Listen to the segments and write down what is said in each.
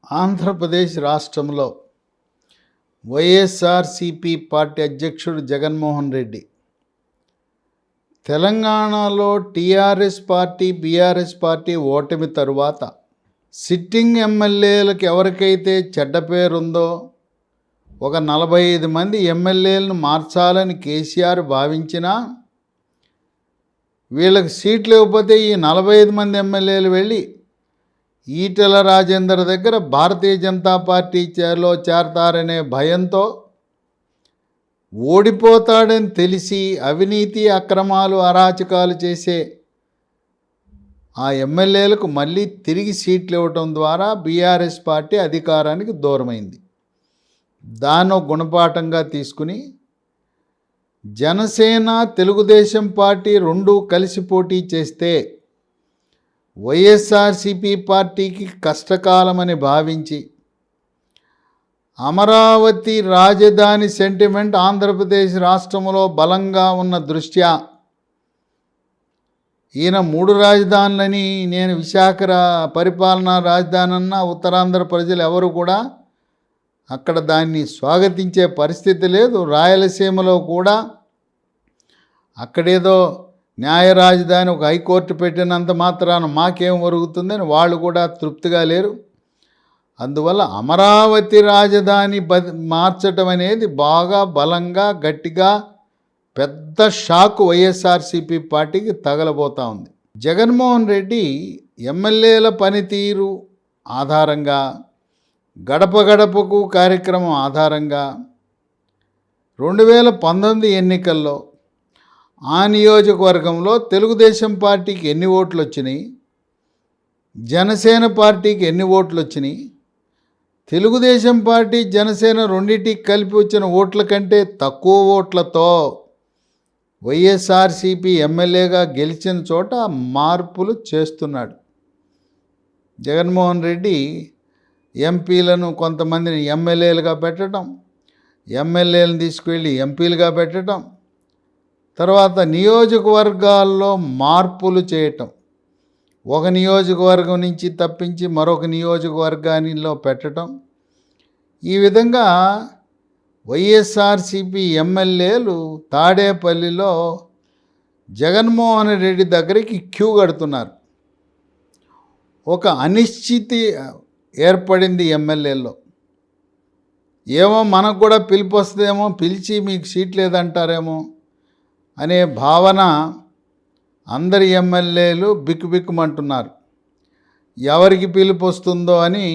ఆంధ్రప్రదేశ్ రాష్ట్రంలో వైఎస్ఆర్సిపి పార్టీ అధ్యక్షుడు జగన్మోహన్ రెడ్డి తెలంగాణలో టీఆర్ఎస్ పార్టీ బీఆర్ఎస్ పార్టీ ఓటమి తరువాత సిట్టింగ్ ఎమ్మెల్యేలకు ఎవరికైతే చెడ్డ పేరుందో ఒక 45 మంది ఎమ్మెల్యేలను మార్చాలని కేసీఆర్ భావించినా వీళ్ళకి సీట్లు ఇవ్వకపోతే ఈ 45 మంది ఎమ్మెల్యేలు వెళ్ళి ఈటెల రాజేందర్ దగ్గర భారతీయ జనతా పార్టీ చేరలో చేరతారనే భయంతో ఓడిపోతాడని తెలిసి అవినీతి అక్రమాలు అరాచకాలు చేసే ఆ ఎమ్మెల్యేలకు మళ్ళీ తిరిగి సీట్లు ఇవ్వటం ద్వారా బీఆర్ఎస్ పార్టీ అధికారానికి దూరమైంది. దాన్ని గుణపాఠంగా తీసుకుని జనసేన తెలుగుదేశం పార్టీ రెండూ కలిసి పోటీ చేస్తే వైఎస్ఆర్సిపి పార్టీకి కష్టకాలమని భావించి అమరావతి రాజధాని సెంటిమెంట్ ఆంధ్రప్రదేశ్ రాష్ట్రంలో బలంగా ఉన్న దృష్ట్యా ఈయన 3 రాజధానులని నేను విశాఖ పరిపాలనా రాజధాని అన్న ఉత్తరాంధ్ర ప్రజలు ఎవరు కూడా అక్కడ దాన్ని స్వాగతించే పరిస్థితి లేదు. రాయలసీమలో కూడా అక్కడేదో న్యాయ రాజధాని ఒక హైకోర్టు పెట్టినంత మాత్రాన మాకేం ఒరుగుతుందని వాళ్ళు కూడా తృప్తిగా లేరు. అందువల్ల అమరావతి రాజధాని మార్చడం అనేది బాగా బలంగా గట్టిగా పెద్ద షాక్ వైఎస్ఆర్సిపి పార్టీకి తగలబోతూ ఉంది. జగన్మోహన్ రెడ్డి ఎమ్మెల్యేల పనితీరు ఆధారంగా గడప గడపకు కార్యక్రమం ఆధారంగా 2019 ఎన్నికల్లో ఆ నియోజకవర్గంలో తెలుగుదేశం పార్టీకి ఎన్ని ఓట్లు వచ్చినాయి, జనసేన పార్టీకి ఎన్ని ఓట్లు వచ్చినాయి, తెలుగుదేశం పార్టీ జనసేన రెండింటికి కలిపి వచ్చిన ఓట్ల కంటే తక్కువ ఓట్లతో వైఎస్ఆర్సిపి ఎమ్మెల్యేగా గెలిచిన చోట మార్పులు చేస్తున్నాడు. జగన్మోహన్ రెడ్డి ఎంపీలను కొంతమందిని ఎమ్మెల్యేలుగా పెట్టడం, ఎమ్మెల్యేలను తీసుకువెళ్ళి ఎంపీలుగా పెట్టడం, తర్వాత నియోజకవర్గాల్లో మార్పులు చేయటం, ఒక నియోజకవర్గం నుంచి తప్పించి మరొక నియోజకవర్గానిలో పెట్టడం, ఈ విధంగా వైఎస్ఆర్సిపి ఎమ్మెల్యేలు తాడేపల్లిలో జగన్మోహన్ రెడ్డి దగ్గరికి క్యూ కడుతున్నారు. ఒక అనిశ్చితి ఏర్పడింది ఎమ్మెల్యేల్లో. ఏమో మనకు కూడా పిలుపు వస్తుందేమో, పిలిచి మీకు సీట్ లేదంటారేమో అనే భావన అందరి ఎమ్మెల్యేలు బిక్కుబిక్కుమంటున్నారు. ఎవరికి పిలుపు వస్తుందో అని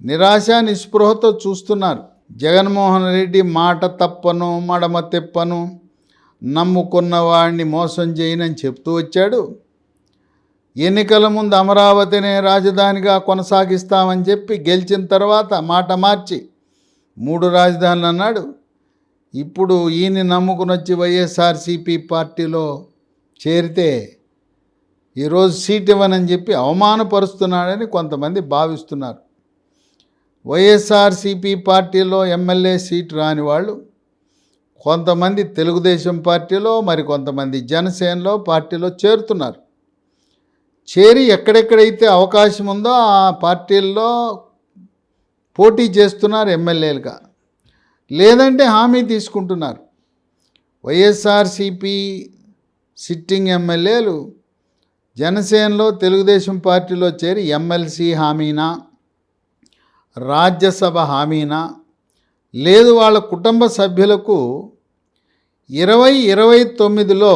నిరాశ నిస్పృహతో చూస్తున్నారు. జగన్మోహన్ రెడ్డి మాట తప్పను మడమ తిప్పను, నమ్ముకున్న వాడిని మోసం చేయనని చెప్తూ వచ్చాడు. ఎన్నికల ముందు అమరావతినే రాజధానిగా కొనసాగిస్తామని చెప్పి గెలిచిన తర్వాత మాట మార్చి 3 రాజధానులు అన్నాడు. ఇప్పుడు ఈయన్ని నమ్ముకుని వచ్చి వైఎస్ఆర్సిపి పార్టీలో చేరితే ఈరోజు సీట్ ఇవ్వనని చెప్పి అవమానపరుస్తున్నాడని కొంతమంది భావిస్తున్నారు. వైఎస్ఆర్సిపి పార్టీలో ఎమ్మెల్యే సీట్ రాని వాళ్ళు కొంతమంది తెలుగుదేశం పార్టీలో, మరి కొంతమంది జనసేనలో పార్టీలో చేరుతున్నారు. చేరి ఎక్కడెక్కడైతే అవకాశం ఉందో ఆ పార్టీల్లో పోటీ చేస్తున్నారు ఎమ్మెల్యేలుగా, లేదంటే హామీ తీసుకుంటున్నారు. వైఎస్ఆర్సిపి సిట్టింగ్ ఎమ్మెల్యేలు జనసేనలో తెలుగుదేశం పార్టీలో చేరి ఎమ్మెల్సీ హామీనా, రాజ్యసభ హామీనా, లేదు వాళ్ళ కుటుంబ సభ్యులకు 2029లో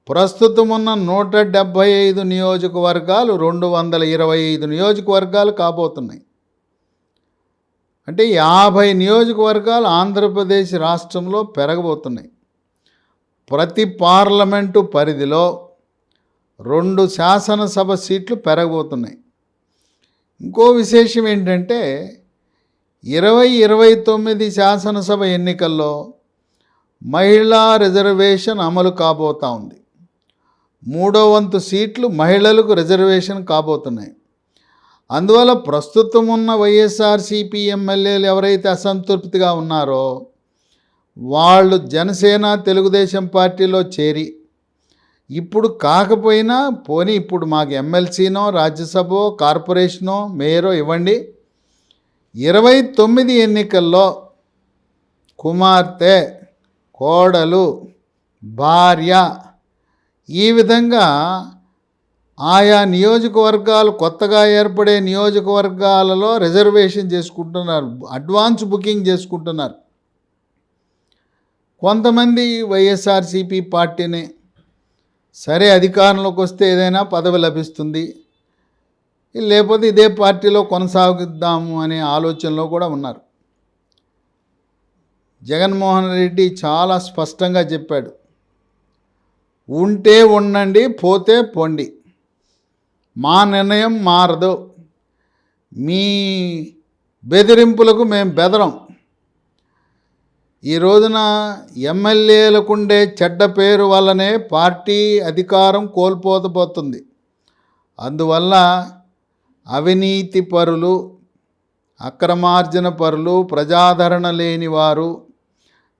ప్రస్తుతం ఉన్న 175 నియోజకవర్గాలు 225 నియోజకవర్గాలు కాబోతున్నాయి. అంటే 50 నియోజకవర్గాలు ఆంధ్రప్రదేశ్ రాష్ట్రంలో పెరగబోతున్నాయి. ప్రతి పార్లమెంటు పరిధిలో 2 శాసనసభ సీట్లు పెరగబోతున్నాయి. ఇంకో విశేషం ఏంటంటే 2029 శాసనసభ ఎన్నికల్లో మహిళా రిజర్వేషన్ అమలు కాబోతూ ఉంది. 3వ వంతు సీట్లు మహిళలకు రిజర్వేషన్ కాబోతున్నాయి. అందువల్ల ప్రస్తుతం ఉన్న వైఎస్ఆర్సిపి ఎమ్మెల్యేలు ఎవరైతే అసంతృప్తిగా ఉన్నారో వాళ్ళు జనసేన తెలుగుదేశం పార్టీలో చేరి ఇప్పుడు కాకపోయినా పోనీ ఇప్పుడు మాకు ఎమ్మెల్సీనో రాజ్యసభో కార్పొరేషనో మేయరో ఇవ్వండి. 29 ఎన్నికల్లో కుమార్తె, కోడలు, భార్య ఈ విధంగా ఆయా నియోజకవర్గాలు కొత్తగా ఏర్పడే నియోజకవర్గాలలో రిజర్వేషన్ చేసుకుంటున్నారు, అడ్వాన్స్ బుకింగ్ చేసుకుంటున్నారు. కొంతమంది వైఎస్ఆర్సీపీ పార్టీని సరే అధికారంలోకి వస్తే ఏదైనా పదవి లభిస్తుంది, లేకపోతే ఇదే పార్టీలో కొనసాగిద్దాము అనే ఆలోచనలో కూడా ఉన్నారు. జగన్మోహన్ రెడ్డి చాలా స్పష్టంగా చెప్పాడు, ఉంటే ఉండండి, పోతే పొండి, మా నిర్ణయం మారదు, మీ బెదిరింపులకు మేము బెదరం. ఈ రోజున ఎమ్మెల్యేలకుండే చెడ్డ పేరు వల్లనే పార్టీ అధికారం కోల్పోతపోతుంది. అందువల్ల అవినీతి పరులు, అక్రమార్జన పరులు, ప్రజాదరణ లేని వారు,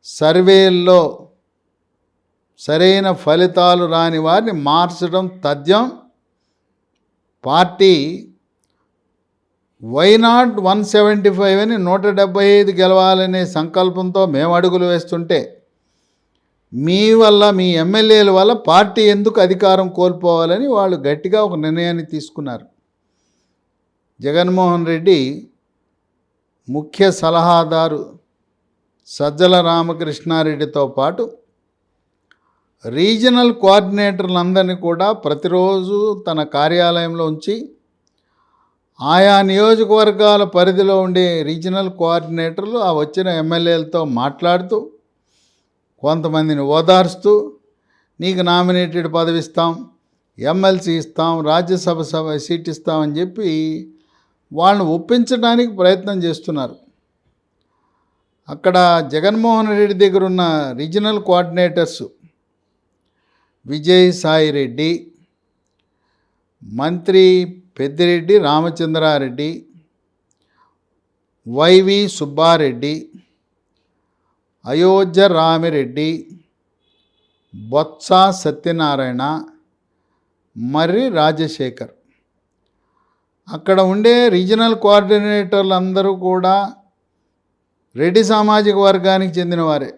సర్వేల్లో సరైన ఫలితాలు రాని వారిని మార్చడం తథ్యం. పార్టీ వైనాట్ 175 అని 175 గెలవాలనే సంకల్పంతో మేము అడుగులు వేస్తుంటే మీ వల్ల, మీ ఎమ్మెల్యేల వల్ల పార్టీ ఎందుకు అధికారం కోల్పోవాలని వాళ్ళు గట్టిగా ఒక నిర్ణయాన్ని తీసుకున్నారు. జగన్మోహన్ రెడ్డి ముఖ్య సలహాదారు సజ్జల రామకృష్ణారెడ్డితో పాటు రీజనల్ కోఆర్డినేటర్లందరినీ కూడా ప్రతిరోజు తన కార్యాలయంలో ఉంచి ఆయా నియోజకవర్గాల పరిధిలో ఉండే రీజనల్ కోఆర్డినేటర్లు ఆ వచ్చిన ఎమ్మెల్యేలతో మాట్లాడుతూ కొంతమందిని ఓదార్స్తూ నీకు నామినేటెడ్ పదవి ఇస్తాం, ఎమ్మెల్సీ ఇస్తాం, రాజ్యసభ సీట్ ఇస్తామని చెప్పి వాళ్ళని ఒప్పించడానికి ప్రయత్నం చేస్తున్నారు. అక్కడ జగన్మోహన్ రెడ్డి దగ్గర ఉన్న రీజనల్ కోఆర్డినేటర్స్ విజయసాయి రెడ్డి, మంత్రి పెద్దిరెడ్డి రామచంద్రారెడ్డి, వైవి సుబ్బారెడ్డి, అయోధ్య రామిరెడ్డి, బొత్స సత్యనారాయణ, మర్రి రాజశేఖర్. అక్కడ ఉండే రీజనల్ కోఆర్డినేటర్లు అందరూ కూడా రెడ్డి సామాజిక వర్గానికి చెందినవారే.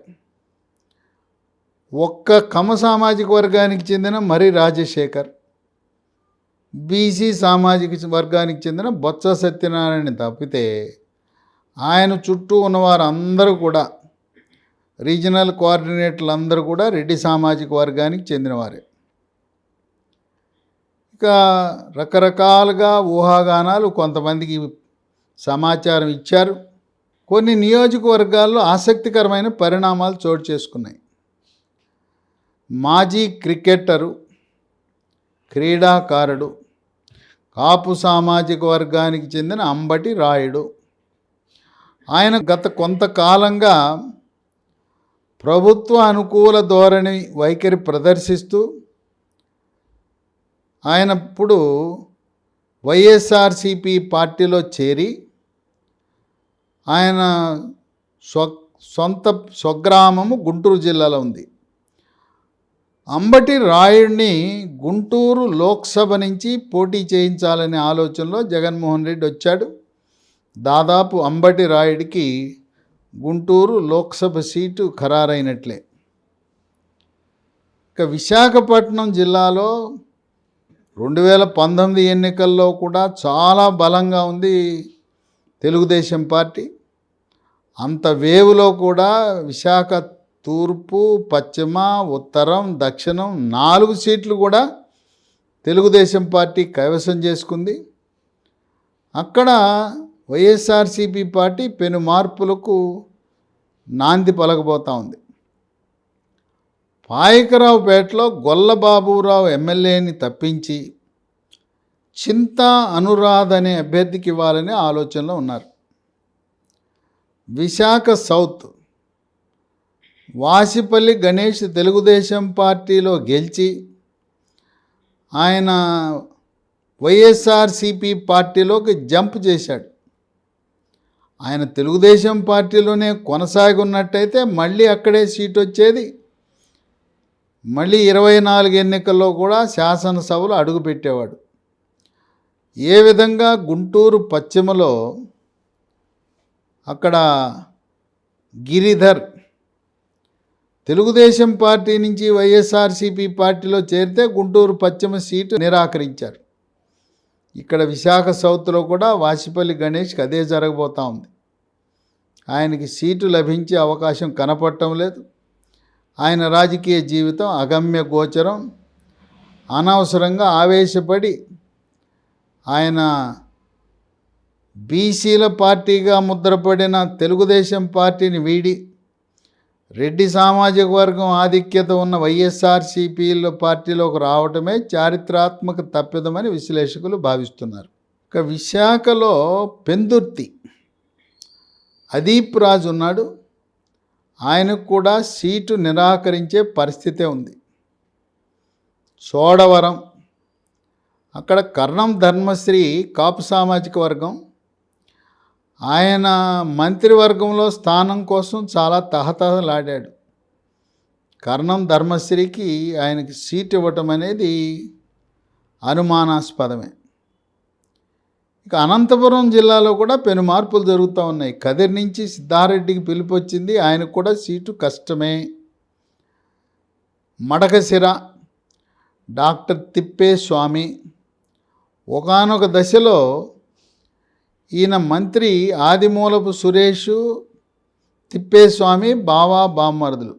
ఒక్క కమ్మ సామాజిక వర్గానికి చెందిన మర్రి రాజశేఖర్, బీసీ సామాజిక వర్గానికి చెందిన బొత్స సత్యనారాయణ తప్పితే ఆయన చుట్టూ ఉన్నవారు అందరూ కూడా రీజనల్ కోఆర్డినేటర్లు అందరూ కూడా రెడ్డి సామాజిక వర్గానికి చెందినవారే. ఇక రకరకాలుగా ఊహాగానాలు కొంతమందికి సమాచారం ఇచ్చారు. కొన్ని నియోజకవర్గాల్లో ఆసక్తికరమైన పరిణామాలు చోటు చేసుకున్నాయి. మాజీ క్రికెటరు, క్రీడాకారుడు, కాపు సామాజిక వర్గానికి చెందిన అంబటి రాయుడు, ఆయన గత కొంతకాలంగా ప్రభుత్వ అనుకూల ధోరణి వైఖరి ప్రదర్శిస్తూ ఆయన ఇప్పుడు వైఎస్ఆర్సీపీ పార్టీలో చేరి ఆయన సొంత స్వగ్రామము గుంటూరు జిల్లాలో ఉంది. అంబటి రాయుడిని గుంటూరు లోక్సభ నుంచి పోటీ చేయించాలనే ఆలోచనలో జగన్మోహన్ రెడ్డి వచ్చాడు. దాదాపు అంబటి రాయుడికి గుంటూరు లోక్సభ సీటు ఖరారైనట్లే. ఇక విశాఖపట్నం జిల్లాలో 2019 ఎన్నికల్లో కూడా చాలా బలంగా ఉంది తెలుగుదేశం పార్టీ. అంత వేవులో కూడా విశాఖ తూర్పు, పశ్చిమ, ఉత్తరం, దక్షిణం 4 సీట్లు కూడా తెలుగుదేశం పార్టీ కైవసం చేసుకుంది. అక్కడ వైఎస్ఆర్సీపీ పార్టీ పెను మార్పులకు నాంది పలకబోతూ ఉంది. పాయకరావుపేటలో గొల్లబాబురావు ఎమ్మెల్యేని తప్పించి చింతా అనురాధ్ అనే అభ్యర్థికి ఇవ్వాలనే ఆలోచనలో ఉన్నారు. విశాఖ సౌత్ వాసిపల్లి గణేష్ తెలుగుదేశం పార్టీలో గెలిచి ఆయన వైఎస్ఆర్సీపీ పార్టీలోకి జంప్ చేశాడు. ఆయన తెలుగుదేశం పార్టీలోనే కొనసాగి ఉన్నట్టయితే మళ్ళీ అక్కడే సీట్ వచ్చేది. మళ్ళీ 24 ఎన్నికల్లో కూడా శాసనసభలో అడుగుపెట్టేవాడు. ఏ విధంగా గుంటూరు పశ్చిమలో అక్కడ గిరిధర్ తెలుగుదేశం పార్టీ నుంచి వైఎస్ఆర్సీపీ పార్టీలో చేరితే గుంటూరు పశ్చిమ సీటు నిరాకరించారు. ఇక్కడ విశాఖ సౌత్లో కూడా వాసిపల్లి గణేష్కి అదే జరగబోతూ ఉంది. ఆయనకి సీటు లభించే అవకాశం కనపడటం లేదు. ఆయన రాజకీయ జీవితం అగమ్య గోచరం. అనవసరంగా ఆవేశపడి ఆయన బీసీల పార్టీగా ముద్రపడిన తెలుగుదేశం పార్టీని వీడి రెడ్డి సామాజిక వర్గం ఆధిక్యత ఉన్న వైఎస్ఆర్సీపీల పార్టీలోకి రావటమే చారిత్రాత్మక తప్పిదమని విశ్లేషకులు భావిస్తున్నారు. ఇక విశాఖలో పెందుర్తి అదీప్ రాజు ఉన్నాడు. ఆయనకు కూడా సీటు నిరాకరించే పరిస్థితే ఉంది. చోడవరం అక్కడ కర్ణం ధర్మశ్రీ కాపు సామాజిక వర్గం. ఆయన మంత్రివర్గంలో స్థానం కోసం చాలా తహతహలాడాడు. కర్ణం ధర్మశ్రీకి ఆయనకి సీటు ఇవ్వటం అనేది అనుమానాస్పదమే. ఇక అనంతపురం జిల్లాలో కూడా పెను మార్పులు జరుగుతూ ఉన్నాయి. కదిరి నుంచి సిద్ధారెడ్డికి పిలుపు వచ్చింది. ఆయనకు కూడా సీటు కష్టమే. మడకశిర డాక్టర్ తిప్పేస్వామి ఒకానొక దశలో ఈయన మంత్రి ఆదిమూలపు సురేష్ తిప్పేస్వామి బావా బామ్మరుదులు.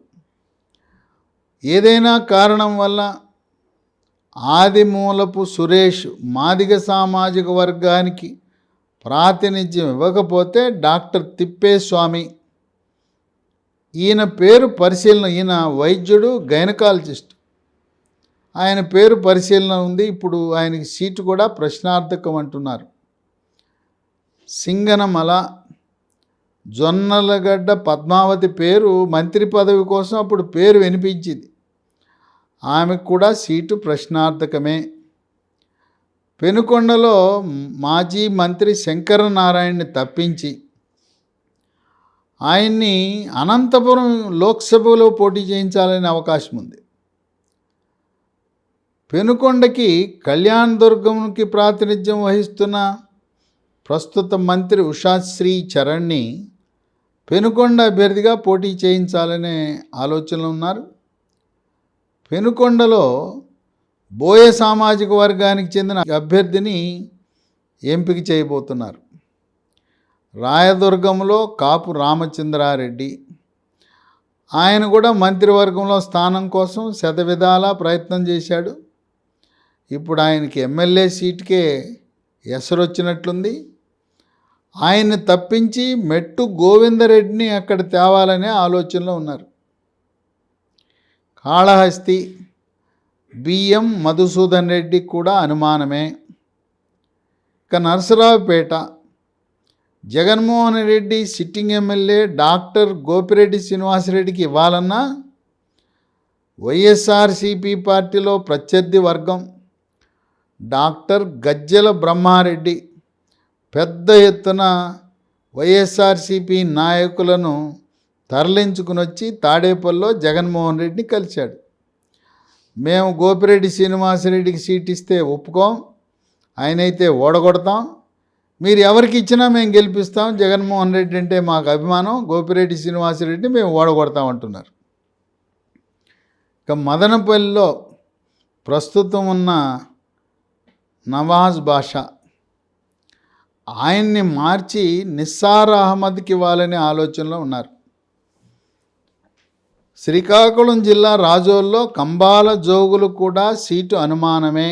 ఏదైనా కారణం వల్ల ఆదిమూలపు సురేష్ మాదిగ సామాజిక వర్గానికి ప్రాతినిధ్యం ఇవ్వకపోతే డాక్టర్ తిప్పేస్వామి ఈయన పేరు పరిశీలన, ఈయన వైద్యుడు గైనకాలజిస్ట్, ఆయన పేరు పరిశీలన ఉంది. ఇప్పుడు ఆయనకి సీటు కూడా ప్రశ్నార్థకం అంటున్నారు. సింగనమల జొన్నలగడ్డ పద్మావతి పేరు మంత్రి పదవి కోసం అప్పుడు పేరు వినిపించింది. ఆమెకు కూడా సీటు ప్రశ్నార్థకమే. పెనుకొండలో మాజీ మంత్రి శంకరనారాయణని తప్పించి ఆయన్ని అనంతపురం లోక్సభలో పోటీ చేయించాలనే అవకాశం ఉంది. పెనుకొండకి కళ్యాణ్ దుర్గంకి ప్రాతినిధ్యం వహిస్తున్న ప్రస్తుత మంత్రి ఉషాశ్రీ చరణ్ని పెనుకొండ అభ్యర్థిగా పోటీ చేయించాలనే ఆలోచనలు ఉన్నారు. పెనుకొండలో బోయ సామాజిక వర్గానికి చెందిన అభ్యర్థిని ఎంపిక చేయబోతున్నారు. రాయదుర్గంలో కాపు రామచంద్రారెడ్డి, ఆయన కూడా మంత్రివర్గంలో స్థానం కోసం శతవిధాలా ప్రయత్నం చేశాడు. ఇప్పుడు ఆయనకి ఎమ్మెల్యే సీటుకే ఎసరొచ్చినట్లుంది. ఆయన్ని తప్పించి మెట్టు గోవిందరెడ్డిని అక్కడ తేవాలనే ఆలోచనలో ఉన్నారు. కాళహస్తి బిఎం మధుసూదన్ రెడ్డి కూడా అనుమానమే. ఇక Narasaraopet Jaganmohan Reddy sitting MLA doctor Gopireddy శ్రీనివాసరెడ్డికి ఇవ్వాలన్నా వైఎస్ఆర్సీపీ పార్టీలో ప్రత్యర్థి వర్గం డాక్టర్ గజ్జెల బ్రహ్మారెడ్డి పెద్ద ఎత్తున వైఎస్ఆర్సీపీ నాయకులను తరలించుకుని వచ్చి తాడేపల్లిలో జగన్మోహన్ రెడ్డిని కలిశాడు. మేము గోపిరెడ్డి శ్రీనివాసరెడ్డికి సీట్ ఇస్తే ఒప్పుకోం, ఆయనైతే ఓడగొడతాం, మీరు ఎవరికి ఇచ్చినా మేము గెలిపిస్తాం, జగన్మోహన్ రెడ్డి అంటే మాకు అభిమానం, గోపిరెడ్డి శ్రీనివాసరెడ్డిని మేము ఓడగొడతాం అంటున్నారు. ఇక మదనపల్లిలో ప్రస్తుతం ఉన్న నవాజ్ బాషా, ఆయన్ని మార్చి నిస్సార్ అహ్మద్కి ఇవ్వాలనే ఆలోచనలో ఉన్నారు. శ్రీకాకుళం జిల్లా రాజోల్లో కంబాల జోగులు కూడా సీటు అనుమానమే.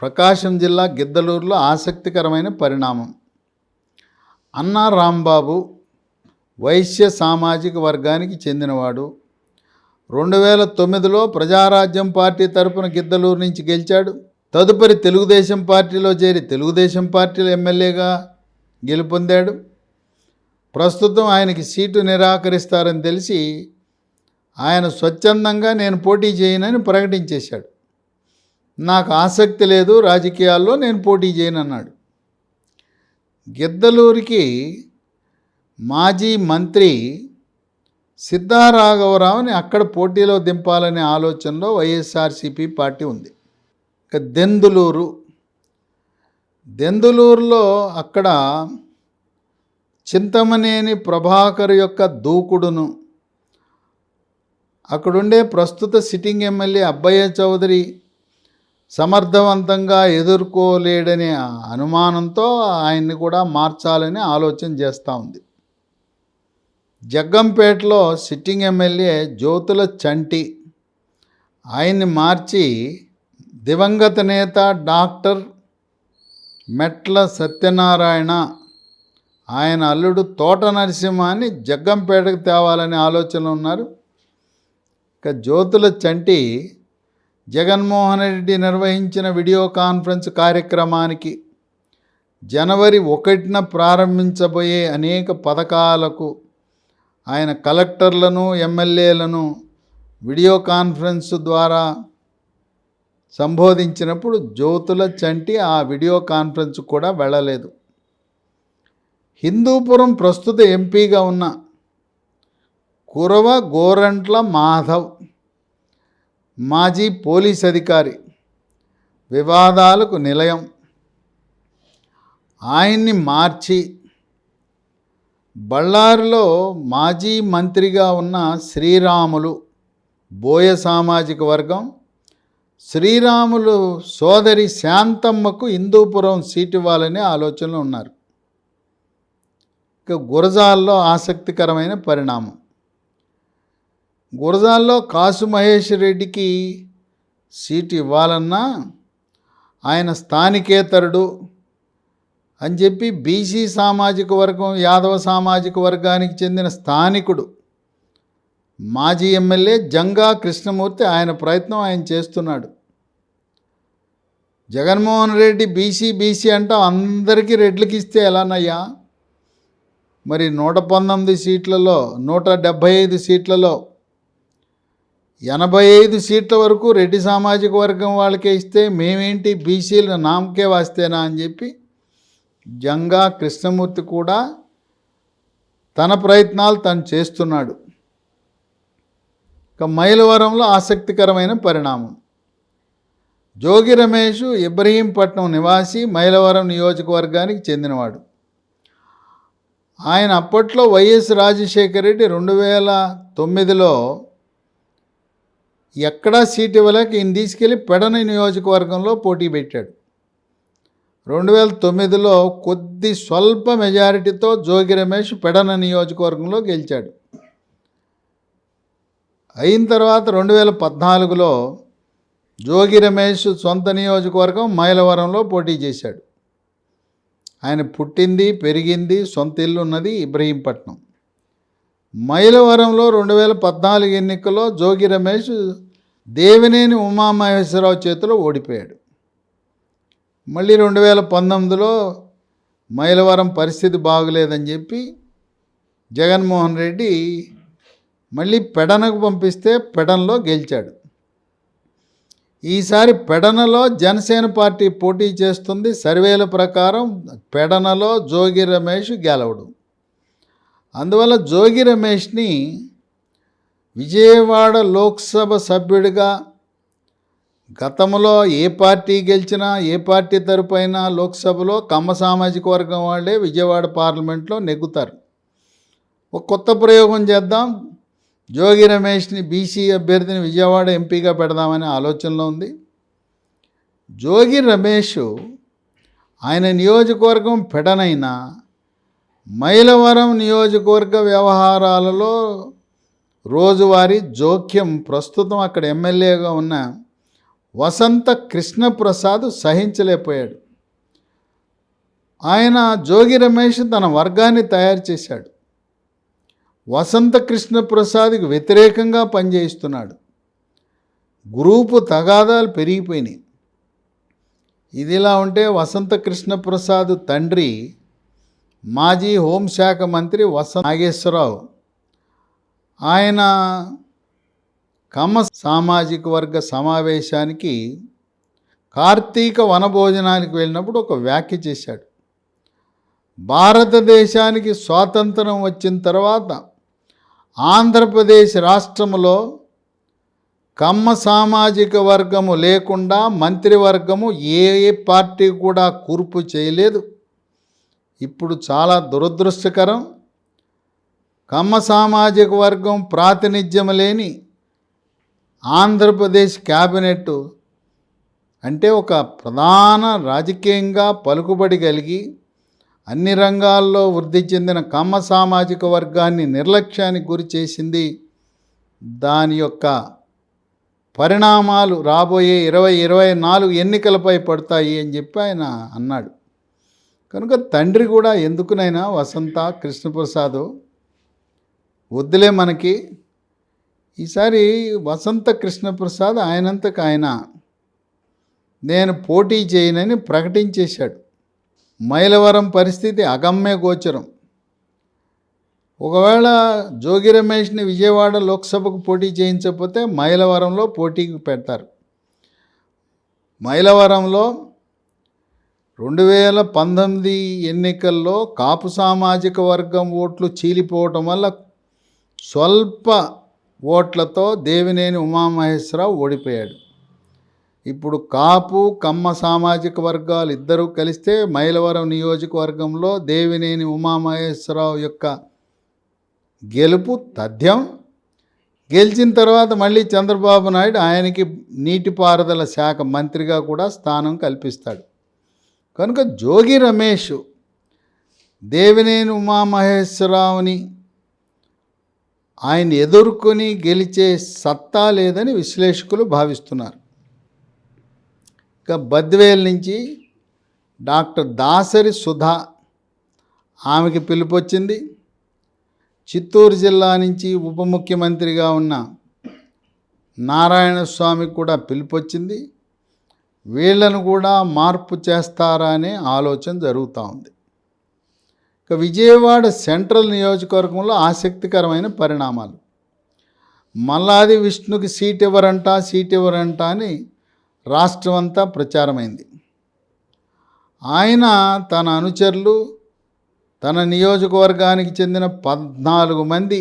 ప్రకాశం జిల్లా గిద్దలూరులో ఆసక్తికరమైన పరిణామం. అన్నా రాంబాబు వైశ్య సామాజిక వర్గానికి చెందినవాడు. 2009లో ప్రజారాజ్యం పార్టీ తరపున గిద్దలూరు నుంచి గెలిచాడు. తదుపరి తెలుగుదేశం పార్టీలో చేరి తెలుగుదేశం పార్టీలో ఎమ్మెల్యేగా గెలుపొందాడు. ప్రస్తుతం ఆయనకి సీటు నిరాకరిస్తారని తెలిసి ఆయన స్వచ్ఛందంగా నేను పోటీ చేయనని ప్రకటించేశాడు. నాకు ఆసక్తి లేదు రాజకీయాల్లో, నేను పోటీ చేయనన్నాడు. గిద్దలూరికి మాజీ మంత్రి సిద్ధారాఘవరావుని అక్కడ పోటీలో దింపాలనే ఆలోచనలో వైఎస్ఆర్సీపీ పార్టీ ఉంది. ఇక దెందులూరులో అక్కడ చింతమనేని ప్రభాకర్ యొక్క దూకుడును, అక్కడుండే ప్రస్తుత సిట్టింగ్ ఎమ్మెల్యే అబ్బయ్య చౌదరి సమర్థవంతంగా ఎదుర్కోలేడనే అనుమానంతో ఆయన్ని కూడా మార్చాలని ఆలోచన చేస్తూ ఉంది. జగ్గంపేటలో సిట్టింగ్ ఎమ్మెల్యే జ్యోతుల చంటి, ఆయన్ని మార్చి దివంగత నేత డాక్టర్ మెట్ల సత్యనారాయణ, ఆయన అల్లుడు తోట నరసింహాన్ని జగ్గంపేటకు తేవాలనే ఆలోచనలు ఉన్నారు. ఇక జ్యోతుల చంటి జగన్మోహన్ రెడ్డి నిర్వహించిన వీడియో కాన్ఫరెన్స్ కార్యక్రమానికి జనవరి 1న ప్రారంభించబోయే అనేక పథకాలకు ఆయన కలెక్టర్లను, ఎమ్మెల్యేలను వీడియో కాన్ఫరెన్స్ ద్వారా సంబోధించినప్పుడు జ్యోతుల చంటి ఆ వీడియో కాన్ఫరెన్స్ కూడా వెళ్ళలేదు. హిందూపురం ప్రస్తుత ఎంపీగా ఉన్న కురవ గోరంట్ల మాధవ్, మాజీ పోలీస్ అధికారి, వివాదాలకు నిలయం, ఆయన్ని మార్చి బళ్ళారిలో మాజీ మంత్రిగా ఉన్న శ్రీరాములు, బోయ సామాజిక వర్గం, శ్రీరాములు సోదరి శాంతమ్మకు హిందూపురం సీటు ఇవ్వాలనే ఆలోచనలు ఉన్నారు. ఇక గురజాల్లో ఆసక్తికరమైన పరిణామం. గురజాల్లో కాసు మహేష్ రెడ్డికి సీటు ఇవ్వాలన్నా ఆయన స్థానికేతరుడు అని చెప్పి బీసీ సామాజిక వర్గం, యాదవ సామాజిక వర్గానికి చెందిన స్థానికుడు మాజీ ఎమ్మెల్యే జంగా కృష్ణమూర్తి ఆయన ప్రయత్నం ఆయన చేస్తున్నాడు. జగన్మోహన్ రెడ్డి బీసీ అంటా అందరికీ రెడ్లకి ఇస్తే ఎలానయ్యా? మరి 119 సీట్లలో 175 సీట్లలో 85 సీట్ల వరకు రెడ్డి సామాజిక వర్గం వాళ్ళకే ఇస్తే మేమేంటి బీసీల నామకే వాస్తేనా అని చెప్పి జంగా కృష్ణమూర్తి కూడా తన ప్రయత్నాలు తను చేస్తున్నాడు. ఇక మైలవరంలో ఆసక్తికరమైన పరిణామం. జోగి రమేష్ ఇబ్రహీంపట్నం నివాసి, మైలవరం నియోజకవర్గానికి చెందినవాడు. ఆయన అప్పట్లో వైఎస్ రాజశేఖర రెడ్డి 2009లో ఎక్కడా సీట్ ఇవ్వలేక ఈయన తీసుకెళ్ళి పెడన నియోజకవర్గంలో పోటీ పెట్టాడు. 2009లో స్వల్ప మెజారిటీతో జోగి రమేష్ పెడన నియోజకవర్గంలో గెలిచాడు. అయిన తర్వాత 2014లో జోగి రమేష్ సొంత నియోజకవర్గం మైలవరంలో పోటీ చేశాడు. ఆయన పుట్టింది, పెరిగింది, సొంత ఇల్లు ఉన్నది ఇబ్రహీంపట్నం. మైలవరంలో 2014 ఎన్నికల్లో జోగి రమేష్ దేవినేని ఉమామహేశ్వరరావు చేతిలో ఓడిపోయాడు. మళ్ళీ 2019లో మైలవరం పరిస్థితి బాగలేదని చెప్పి జగన్మోహన్ రెడ్డి మళ్ళీ పెడనకు పంపిస్తే పెడనలో గెలిచాడు. ఈసారి పెడనలో జనసేన పార్టీ పోటీ చేస్తుంది. సర్వేల ప్రకారం పెడనలో జోగి రమేష్ గెలవడు. అందువల్ల జోగి రమేష్ని విజయవాడ లోక్సభ సభ్యుడిగా గతంలో ఏ పార్టీ గెలిచినా, ఏ పార్టీ తరపున లోక్సభలో కమ్మ సామాజిక వర్గం వాళ్ళే విజయవాడ పార్లమెంట్లో నెగ్గుతారు. ఒక కొత్త ప్రయోగం చేద్దాం, జోగి రమేష్ని బీసీ అభ్యర్థిని విజయవాడ ఎంపీగా పెడదామనే ఆలోచనలో ఉంది. జోగి రమేష్ ఆయన నియోజకవర్గం పెడనైనా మైలవరం నియోజకవర్గ వ్యవహారాలలో రోజువారీ జోక్యం ప్రస్తుతం అక్కడ ఎమ్మెల్యేగా ఉన్న వసంత కృష్ణప్రసాద్ సహించలేకపోయాడు. ఆయన జోగి రమేష్ తన వర్గాన్ని తయారు చేశాడు. వసంత కృష్ణప్రసాద్కి వ్యతిరేకంగా పనిచేస్తున్నాడు. గ్రూపు తగాదాలు పెరిగిపోయినాయి. ఇదిలా ఉంటే వసంత కృష్ణప్రసాద్ తండ్రి మాజీ హోంశాఖ మంత్రి వసంత నాగేశ్వరరావు, ఆయన కమ్మ సామాజిక వర్గ సమావేశానికి కార్తీక వనభోజనానికి వెళ్ళినప్పుడు ఒక వ్యాఖ్య చేశాడు. భారతదేశానికి స్వాతంత్రం వచ్చిన తర్వాత ఆంధ్రప్రదేశ్ రాష్ట్రంలో కమ్మ సామాజిక వర్గము లేకుండా మంత్రివర్గము ఏ పార్టీ కూడా కూర్పు చేయలేదు. ఇప్పుడు చాలా దురదృష్టకరం. కమ్మ సామాజిక వర్గం ప్రాతినిధ్యం లేని ఆంధ్రప్రదేశ్ క్యాబినెట్ అంటే ఒక ప్రధాన రాజకీయంగా పలుకుబడి కలిగి అన్ని రంగాల్లో వృద్ధి చెందిన కమ్మ సామాజిక వర్గాన్ని నిర్లక్ష్యానికి గురి చేసింది. దాని యొక్క పరిణామాలు రాబోయే 2024 ఎన్నికలపై పడతాయి అని చెప్పి ఆయన అన్నాడు. కనుక తండ్రి కూడా ఎందుకునైనా వసంత కృష్ణప్రసాద్ వద్దులే మనకి, ఈసారి వసంత కృష్ణప్రసాద్ ఆయనంతకు ఆయన నేను పోటీ చేయనని ప్రకటించేశాడు. మైలవరం పరిస్థితి అగమ్య గోచరం. ఒకవేళ జోగి రమేష్ని విజయవాడ లోక్సభకు పోటీ చేయించకపోతే మైలవరంలో పోటీకి పెడతారు. మైలవరంలో 2019 ఎన్నికల్లో కాపు సామాజిక వర్గం ఓట్లు చీలిపోవటం వల్ల స్వల్ప ఓట్లతో దేవినేని ఉమామహేశ్వరరావు ఓడిపోయాడు. ఇప్పుడు కాపు కమ్మ సామాజిక వర్గాలు ఇద్దరూ కలిస్తే మైలవరం నియోజకవర్గంలో దేవినేని ఉమామహేశ్వరరావు యొక్క గెలుపు తథ్యం. గెలిచిన తర్వాత మళ్ళీ చంద్రబాబు నాయుడు ఆయనకి నీటిపారుదల శాఖ మంత్రిగా కూడా స్థానం కల్పిస్తాడు. కనుక జోగి రమేష్ దేవినేని ఉమామహేశ్వరరావుని ఆయన ఎదుర్కొని గెలిచే సత్తా లేదని విశ్లేషకులు భావిస్తున్నారు. ఇక బద్వేల్ నుంచి డాక్టర్ దాసరి సుధా, ఆమెకి పిలుపొచ్చింది. చిత్తూరు జిల్లా నుంచి ఉప ముఖ్యమంత్రిగా ఉన్న నారాయణస్వామికి కూడా పిలుపొచ్చింది. వీళ్లను కూడా మార్పు చేస్తారా అనే ఆలోచన జరుగుతూ ఉంది. ఇక విజయవాడ సెంట్రల్ నియోజకవర్గంలో ఆసక్తికరమైన పరిణామాలు. మల్లాది విష్ణుకి సీట్ ఇవ్వరంట అని రాష్ట్రం అంతా ప్రచారమైంది. ఆయన తన అనుచరులు, తన నియోజకవర్గానికి చెందిన 14 మంది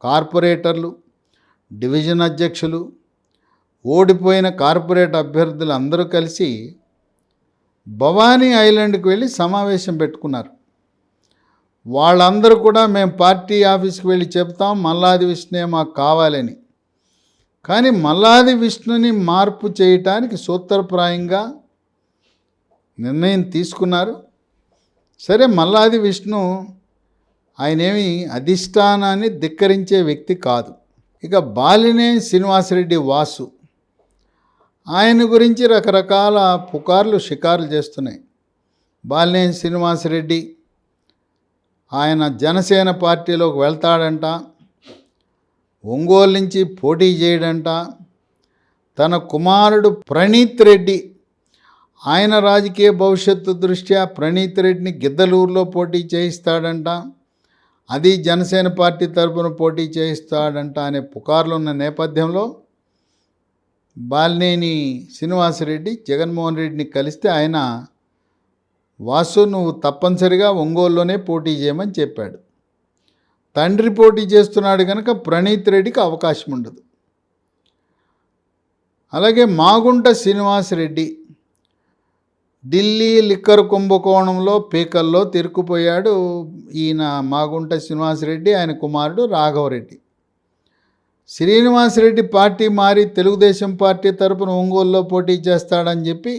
కార్పొరేటర్లు, డివిజన్ అధ్యక్షులు, ఓడిపోయిన కార్పొరేట్ అభ్యర్థులు అందరూ కలిసి భవానీ ఐలాండ్కి వెళ్ళి సమావేశం పెట్టుకున్నారు. వాళ్ళందరూ కూడా మేము పార్టీ ఆఫీస్కి వెళ్ళి చెప్తాం మల్లాది విష్ణునే మాకు కావాలని. కానీ మల్లాది విష్ణుని మార్పు చేయటానికి సూత్రప్రాయంగా నిర్ణయం తీసుకున్నారు. సరే, మల్లాది విష్ణు ఆయనేమి అధిష్టానాన్ని ధిక్కరించే వ్యక్తి కాదు. ఇక బాలినేని శ్రీనివాసరెడ్డి వాసు, ఆయన గురించి రకరకాల పుకార్లు షికారులు చేస్తున్నాయి. బాలినేని శ్రీనివాసరెడ్డి ఆయన జనసేన పార్టీలోకి వెళ్తాడంట, ఒంగోలు నుంచి పోటీ చేయడంట. తన కుమారుడు ప్రణీత్ రెడ్డి, ఆయన రాజకీయ భవిష్యత్తు దృష్ట్యా ప్రణీత్ రెడ్డిని గిద్దలూరులో పోటీ చేయిస్తాడంట, అది జనసేన పార్టీ తరపున పోటీ చేయిస్తాడంట అనే పుకార్లు ఉన్న నేపథ్యంలో బాలినేని శ్రీనివాసరెడ్డి జగన్మోహన్ రెడ్డిని కలిస్తే ఆయన వాసు నువ్వు తప్పనిసరిగా ఒంగోలులోనే పోటీ చేయమని చెప్పాడు. తండ్రి పోటీ చేస్తున్నాడు కనుక ప్రణీత్ రెడ్డికి అవకాశం ఉండదు. అలాగే మాగుంట శ్రీనివాసరెడ్డి ఢిల్లీ లిక్కర్ కుంభకోణంలో పీకల్లో తిరుక్కుపోయాడు. ఈయన మాగుంట శ్రీనివాసరెడ్డి, ఆయన కుమారుడు రాఘవరెడ్డి. శ్రీనివాసరెడ్డి పార్టీ మారి తెలుగుదేశం పార్టీ తరపున ఒంగోలులో పోటీ చేస్తాడని చెప్పి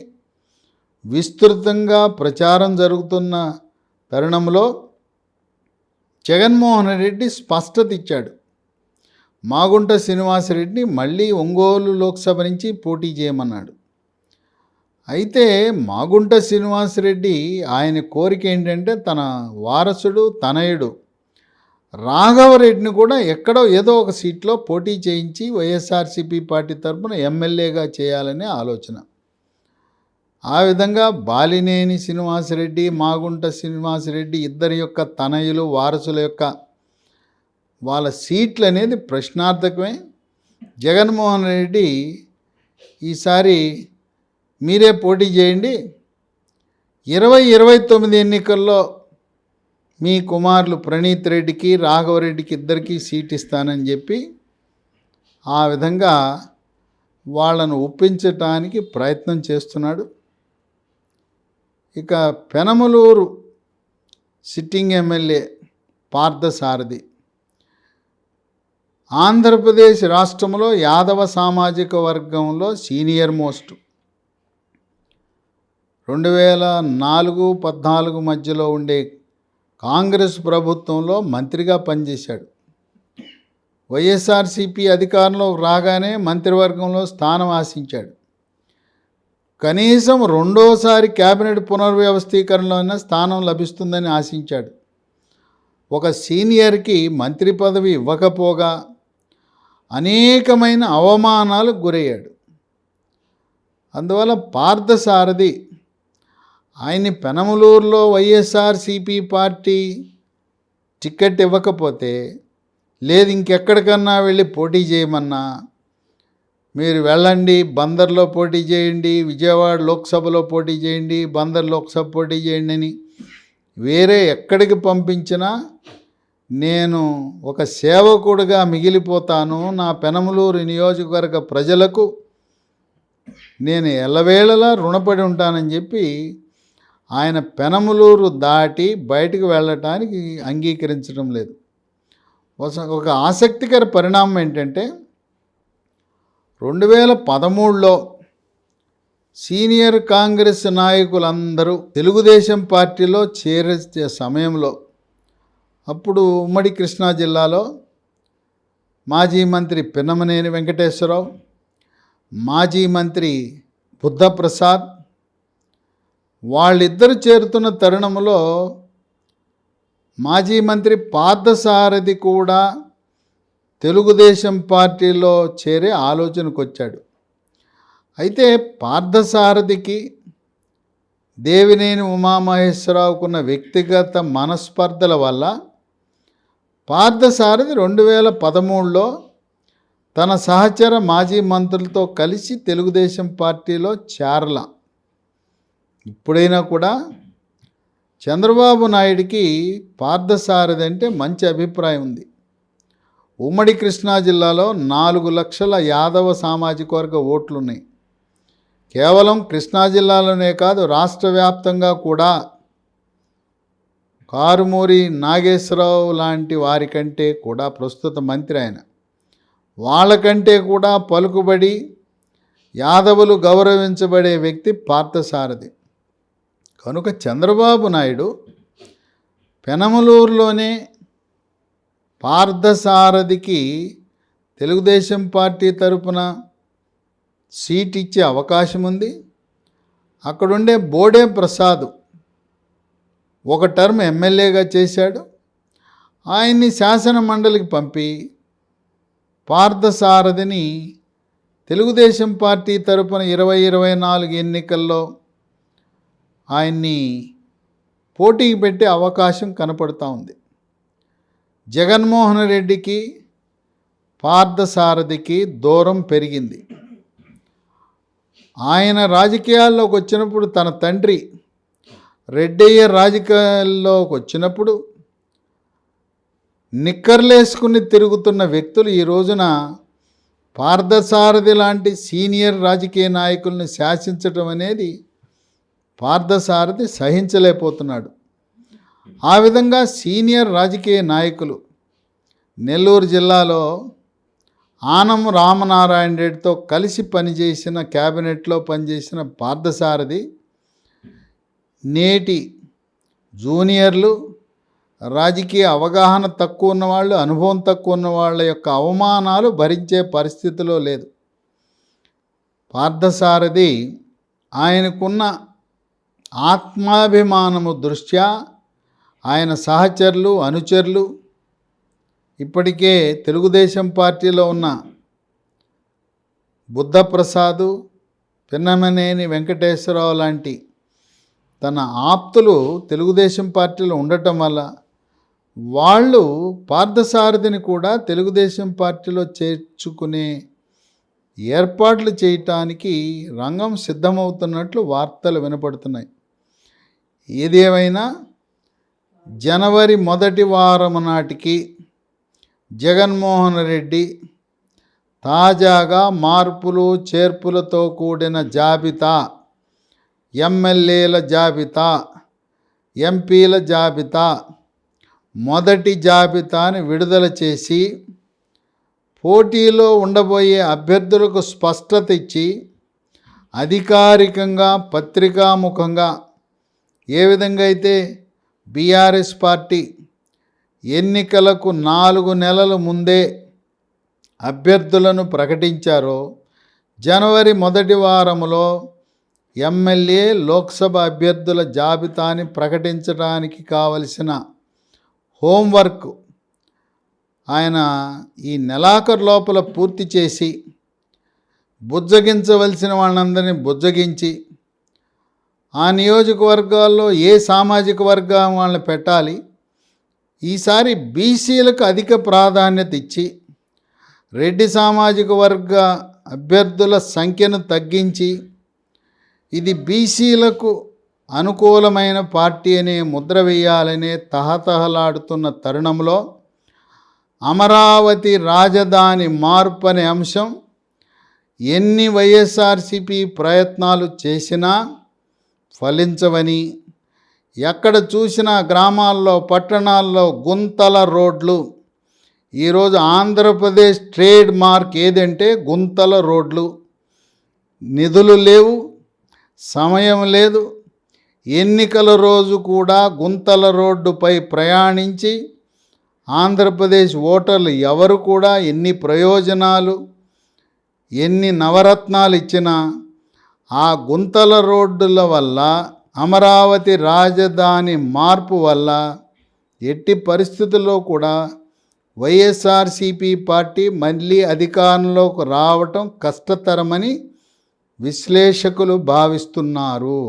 విస్తృతంగా ప్రచారం జరుగుతున్న తరుణంలో జగన్మోహన్ రెడ్డి స్పష్టత ఇచ్చాడు. మాగుంట శ్రీనివాసరెడ్డిని మళ్ళీ ఒంగోలు లోక్సభ నుంచి పోటీ చేయమన్నాడు. అయితే మాగుంట శ్రీనివాసరెడ్డి ఆయన కోరిక ఏంటంటే తన వారసుడు తనయుడు రాఘవరెడ్డిని కూడా ఎక్కడో ఏదో ఒక సీట్లో పోటీ చేయించి వైఎస్ఆర్సీపీ పార్టీ తరఫున ఎమ్మెల్యేగా చేయాలనే ఆలోచన. ఆ విధంగా బాలినేని శ్రీనివాసరెడ్డి, మాగుంట శ్రీనివాసరెడ్డి ఇద్దరి యొక్క తనయులు వారసుల యొక్క వాళ్ళ సీట్లు అనేది ప్రశ్నార్థకమే. జగన్మోహన్ రెడ్డి ఈసారి మీరే పోటీ చేయండి, 2029 ఎన్నికల్లో మీ కుమారులు ప్రణీత్ రెడ్డికి రాఘవరెడ్డికి ఇద్దరికీ సీట్ ఇస్తానని చెప్పి ఆ విధంగా వాళ్ళను ఒప్పించటానికి ప్రయత్నం చేస్తున్నాడు. ఇక పెనమలూరు సిట్టింగ్ ఎమ్మెల్యే పార్థసారథి ఆంధ్రప్రదేశ్ రాష్ట్రంలో యాదవ సామాజిక వర్గంలో సీనియర్ మోస్ట్ 2004-14 మధ్యలో ఉండే కాంగ్రెస్ ప్రభుత్వంలో మంత్రిగా పనిచేశాడు. వైఎస్ఆర్సీపీ అధికారంలో రాగానే మంత్రివర్గంలో స్థానం ఆశించాడు. కనీసం రెండోసారి కేబినెట్ పునర్వ్యవస్థీకరణలో అయినా స్థానం లభిస్తుందని ఆశించాడు. ఒక సీనియర్కి మంత్రి పదవి ఇవ్వకపోగా అనేకమైన అవమానాలకు గురయ్యాడు. అందువల్ల పార్థసారథి ఆయన్ని పెనమలూరులో వైఎస్ఆర్సీపీ పార్టీ టికెట్ ఇవ్వకపోతే, లేదు ఇంకెక్కడికన్నా వెళ్ళి పోటీ చేయమన్నా, మీరు వెళ్ళండి బందర్లో పోటీ చేయండి, విజయవాడ లోక్సభలో పోటీ చేయండి, బందర్ లోక్సభ పోటీ చేయండి అని వేరే ఎక్కడికి పంపించినా నేను ఒక సేవకుడిగా మిగిలిపోతాను, నా పెనమలూరు నియోజకవర్గ ప్రజలకు నేను ఎల్లవేళలా రుణపడి ఉంటానని చెప్పి ఆయన పెనమలూరు దాటి బయటకు వెళ్ళటానికి అంగీకరించడం లేదు. ఒక ఆసక్తికర పరిణామం ఏంటంటే 2013లో సీనియర్ కాంగ్రెస్ నాయకులందరూ తెలుగుదేశం పార్టీలో చేరే సమయంలో అప్పుడు ఉమ్మడి కృష్ణా జిల్లాలో మాజీ మంత్రి పిన్నమనేని వెంకటేశ్వరరావు, మాజీ మంత్రి బుద్ధప్రసాద్ వాళ్ళిద్దరు చేరుతున్న తరుణంలో మాజీ మంత్రి పార్థసారథి కూడా తెలుగుదేశం పార్టీలో చేరే ఆలోచనకు వచ్చాడు. అయితే పార్థసారథికి దేవినేని ఉమామహేశ్వరరావుకున్న వ్యక్తిగత మనస్పర్ధల వల్ల పార్థసారథి 2013లో తన సహచర మాజీ మంత్రులతో కలిసి తెలుగుదేశం పార్టీలో చేరల. ఇప్పుడైనా కూడా చంద్రబాబు నాయుడికి పార్థసారథి అంటే మంచి అభిప్రాయం ఉంది. ఉమ్మడి కృష్ణా జిల్లాలో 4 లక్షల యాదవ సామాజిక వర్గ ఓట్లున్నాయి. కేవలం కృష్ణా జిల్లాలోనే కాదు, రాష్ట్ర వ్యాప్తంగా కూడా కారుమూరి నాగేశ్వరరావు లాంటి వారికంటే కూడా, ప్రస్తుత మంత్రి ఆయన, వాళ్ళకంటే కూడా పలుకుబడి యాదవులు గౌరవించబడే వ్యక్తి పార్థసారథి. కనుక చంద్రబాబు నాయుడు పెనమలూరులోనే పార్థసారథికి తెలుగుదేశం పార్టీ తరపున సీట్ ఇచ్చే అవకాశం ఉంది. అక్కడుండే బోడే ప్రసాద్ ఒక టర్మ్ ఎమ్మెల్యేగా చేశాడు. ఆయన్ని శాసన మండలికి పంపి పార్థసారథిని తెలుగుదేశం పార్టీ తరపున 2024 ఎన్నికల్లో ఆయన్ని పోటీకి పెట్టే అవకాశం కనపడుతూ ఉంది. జగన్మోహన్ రెడ్డికి పార్థసారథికి దూరం పెరిగింది. ఆయన రాజకీయాల్లోకి వచ్చినప్పుడు, తన తండ్రి రెడ్డయ్య రాజకీయాల్లోకి వచ్చినప్పుడు నిక్కర్లేసుకుని తిరుగుతున్న వ్యక్తులు ఈ రోజున పార్థసారథి లాంటి సీనియర్ రాజకీయ నాయకుల్ని శాసించడం అనేది పార్థసారథి సహించలేకపోతున్నాడు. ఆ విధంగా సీనియర్ రాజకీయ నాయకులు నెల్లూరు జిల్లాలో ఆనం రామనారాయణ రెడ్డితో కలిసి పనిచేసిన, క్యాబినెట్లో పనిచేసిన పార్థసారథి నేటి జూనియర్లు, రాజకీయ అవగాహన తక్కువ ఉన్నవాళ్ళు, అనుభవం తక్కువ ఉన్న వాళ్ళ యొక్క అవమానాలు భరించే పరిస్థితిలో లేదు. పార్థసారథి ఆయనకున్న ఆత్మాభిమానము దృష్ట్యా ఆయన సహచరులు, అనుచరులు, ఇప్పటికే తెలుగుదేశం పార్టీలో ఉన్న బుద్ధప్రసాదు, పిన్నమనేని వెంకటేశ్వరరావు లాంటి తన ఆప్తులు తెలుగుదేశం పార్టీలో ఉండటం వల్ల వాళ్ళు పార్థసారథిని కూడా తెలుగుదేశం పార్టీలో చేర్చుకునే ఏర్పాట్లు చేయటానికి రంగం సిద్ధమవుతున్నట్లు వార్తలు వినపడుతున్నాయి. ఏదేమైనా జనవరి మొదటి వారం నాటికి జగన్మోహన్ రెడ్డి తాజాగా మార్పులు చేర్పులతో కూడిన జాబితా, ఎమ్మెల్యేల జాబితా, ఎంపీల జాబితా, మొదటి జాబితాని విడుదల చేసి పోటీలో ఉండబోయే అభ్యర్థులకు స్పష్టత ఇచ్చి అధికారికంగా పత్రికాముఖంగా ఏ విధంగా అయితే బీఆర్ఎస్ పార్టీ ఎన్నికలకు 4 నెలల ముందే అభ్యర్థులను ప్రకటించారో, జనవరి మొదటి వారంలో ఎమ్మెల్యే లోక్సభ అభ్యర్థుల జాబితాని ప్రకటించడానికి కావలసిన హోంవర్క్ ఆయన ఈ నెలాఖరు లోపల పూర్తి చేసి బుజ్జగించవలసిన వాళ్ళందరినీ బుజ్జగించి ఆ నియోజకవర్గాల్లో ఏ సామాజిక వర్గం వాళ్ళని పెట్టాలి, ఈసారి బీసీలకు అధిక ప్రాధాన్యత ఇచ్చి రెడ్డి సామాజిక వర్గ అభ్యర్థుల సంఖ్యను తగ్గించి ఇది బీసీలకు అనుకూలమైన పార్టీ అనే ముద్ర వేయాలనే తహతహలాడుతున్న తరుణంలో అమరావతి రాజధాని మార్పు అనే అంశం ఎన్ని వైఎస్ఆర్సీపీ ప్రయత్నాలు చేసినా ఫలించవని, ఎక్కడ చూసినా గ్రామాల్లో పట్టణాల్లో గుంతల రోడ్లు, ఈరోజు ఆంధ్రప్రదేశ్ ట్రేడ్ మార్క్ ఏదంటే గుంతల రోడ్లు, నిధులు లేవు, సమయం లేదు, ఎన్నికల రోజు కూడా గుంతల రోడ్డుపై ప్రయాణించి ఆంధ్రప్రదేశ్ ఓటర్లు ఎవరు కూడా ఎన్ని ప్రయోజనాలు ఎన్ని నవరత్నాలు ఇచ్చినా ఆ గుంతల రోడ్డుల వల్ల అమరావతి రాజధాని మార్పు వల్ల ఎట్టి పరిస్థితుల్లో కూడా వైఎస్ఆర్సీపీ పార్టీ మళ్ళీ అధికారంలోకి రావటం కష్టతరమని విశ్లేషకులు భావిస్తున్నారు.